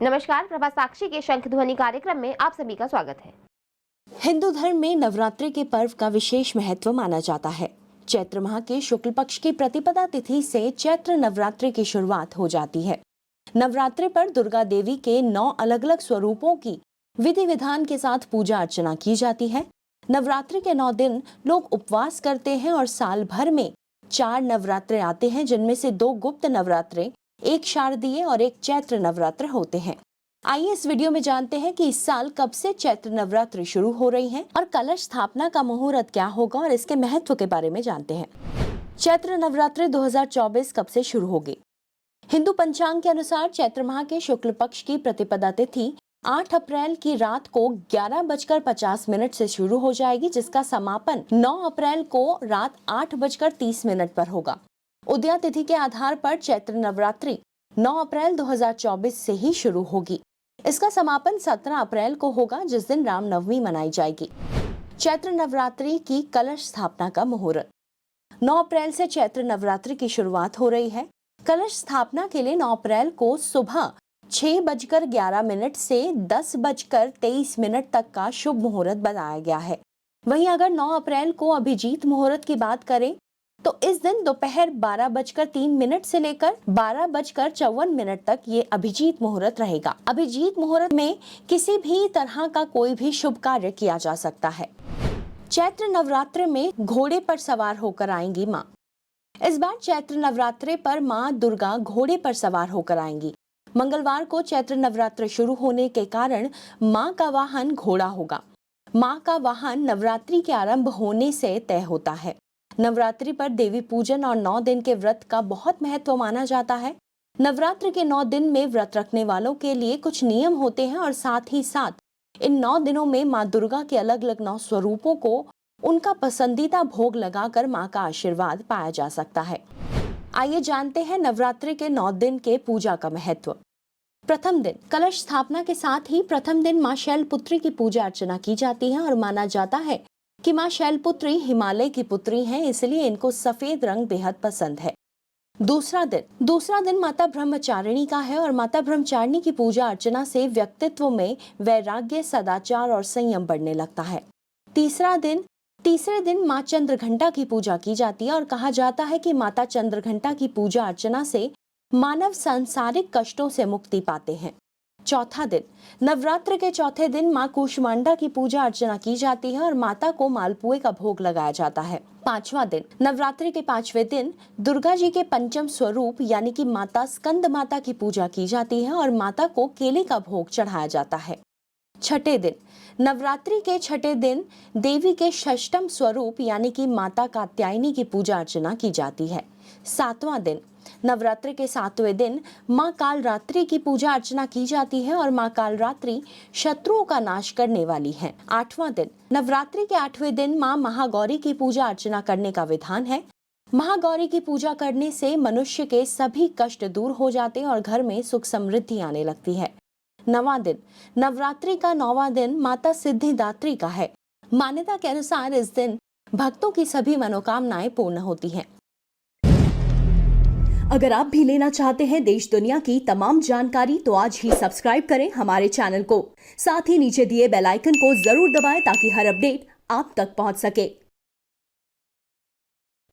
नमस्कार, प्रभा साक्षी के शंख ध्वनि कार्यक्रम में आप सभी का स्वागत है। हिंदू धर्म में नवरात्रि के पर्व का विशेष महत्व माना जाता है। चैत्र माह के शुक्ल पक्ष की प्रतिपदा तिथि से चैत्र नवरात्रि की शुरुआत हो जाती है। नवरात्रि पर दुर्गा देवी के 9 अलग अलग स्वरूपों की विधि विधान के साथ पूजा अर्चना की जाती है। नवरात्रि के 9 दिन लोग उपवास करते हैं और साल भर में 4 नवरात्रे आते हैं, जिनमें से 2 गुप्त नवरात्रे, एक शारदीय और एक चैत्र नवरात्र होते हैं। आइए इस वीडियो में जानते हैं कि इस साल कब से चैत्र नवरात्रि शुरू हो रही हैं और कलश स्थापना का मुहूर्त क्या होगा और इसके महत्व के बारे में जानते हैं। चैत्र नवरात्रि 2024 कब से शुरू होगी? हिंदू पंचांग के अनुसार चैत्र माह के शुक्ल पक्ष की प्रतिपदा तिथि 8 अप्रैल की रात को 11:50 से शुरू हो जाएगी, जिसका समापन 9 अप्रैल को रात 8:30 पर होगा। उदया तिथि के आधार पर चैत्र नवरात्रि 9 अप्रैल 2024 से ही शुरू होगी। इसका समापन 17 अप्रैल को होगा, जिस दिन रामनवमी मनाई जाएगी। चैत्र नवरात्रि की कलश स्थापना का मुहूर्त 9 अप्रैल से चैत्र नवरात्रि की शुरुआत हो रही है। कलश स्थापना के लिए 9 अप्रैल को सुबह 6:11 से 10:23 तक का शुभ मुहूर्त बनाया गया है। वहीं अगर 9 अप्रैल को अभिजीत मुहूर्त की बात करें तो इस दिन दोपहर 12:03 से लेकर 12:54 तक ये अभिजीत मुहूर्त रहेगा। अभिजीत मुहूर्त में किसी भी तरह का कोई भी शुभ कार्य किया जा सकता है। चैत्र नवरात्र में घोड़े पर सवार होकर आएंगी माँ। इस बार चैत्र नवरात्रे पर माँ दुर्गा घोड़े पर सवार होकर आएंगी। मंगलवार को चैत्र नवरात्र शुरू होने के कारण माँ का वाहन घोड़ा होगा। माँ का वाहन नवरात्रि के आरंभ होने से तय होता है। नवरात्रि पर देवी पूजन और 9 दिन के व्रत का बहुत महत्व माना जाता है। नवरात्रि के 9 दिन में व्रत रखने वालों के लिए कुछ नियम होते हैं और साथ ही साथ इन 9 दिनों में माँ दुर्गा के अलग अलग 9 स्वरूपों को उनका पसंदीदा भोग लगाकर माँ का आशीर्वाद पाया जा सकता है। आइए जानते हैं नवरात्रि के 9 दिन के पूजा का महत्व। प्रथम दिन कलश स्थापना के साथ ही प्रथम दिन माँ शैलपुत्री की पूजा अर्चना की जाती है और माना जाता है कि माँ शैलपुत्री हिमालय की पुत्री हैं, इसलिए इनको सफेद रंग बेहद पसंद है। दूसरा दिन माता ब्रह्मचारिणी का है और माता ब्रह्मचारिणी की पूजा अर्चना से व्यक्तित्व में वैराग्य, सदाचार और संयम बढ़ने लगता है। तीसरे दिन माँ चंद्रघंटा की पूजा की जाती है और कहा जाता है कि माता चंद्रघंटा की पूजा अर्चना से मानव सांसारिक कष्टों से मुक्ति पाते हैं। चौथा दिन नवरात्र के चौथे दिन माँ कूष्मांडा की पूजा अर्चना की जाती है और माता को मालपुए का भोग लगाया जाता है। पांचवा दिन नवरात्रि के 5वें दिन दुर्गा जी के पंचम स्वरूप यानी कि माता स्कंद माता की पूजा की जाती है और माता को केले का भोग चढ़ाया जाता है। छठे दिन नवरात्रि के छठे दिन देवी के षष्ठम स्वरूप यानी कि माता कात्यायनी की पूजा अर्चना की जाती है। सातवां दिन नवरात्रि के 7वें दिन माँ कालरात्रि की पूजा अर्चना की जाती है और माँ कालरात्रि शत्रुओं का नाश करने वाली है। 8वां दिन नवरात्रि के 8वें दिन माँ महागौरी की पूजा अर्चना करने का विधान है। महागौरी की पूजा करने से मनुष्य के सभी कष्ट दूर हो जाते हैं और घर में सुख समृद्धि आने लगती है। 9वां दिन नवरात्रि का 9वां दिन माता सिद्धिदात्री का है। मान्यता के अनुसार इस दिन भक्तों की सभी मनोकामनाएं पूर्ण होती हैं। अगर आप भी लेना चाहते हैं देश दुनिया की तमाम जानकारी तो आज ही सब्सक्राइब करें हमारे चैनल को। साथ ही नीचे दिए बेल आइकन को जरूर दबाएं ताकि हर अपडेट आप तक पहुंच सके।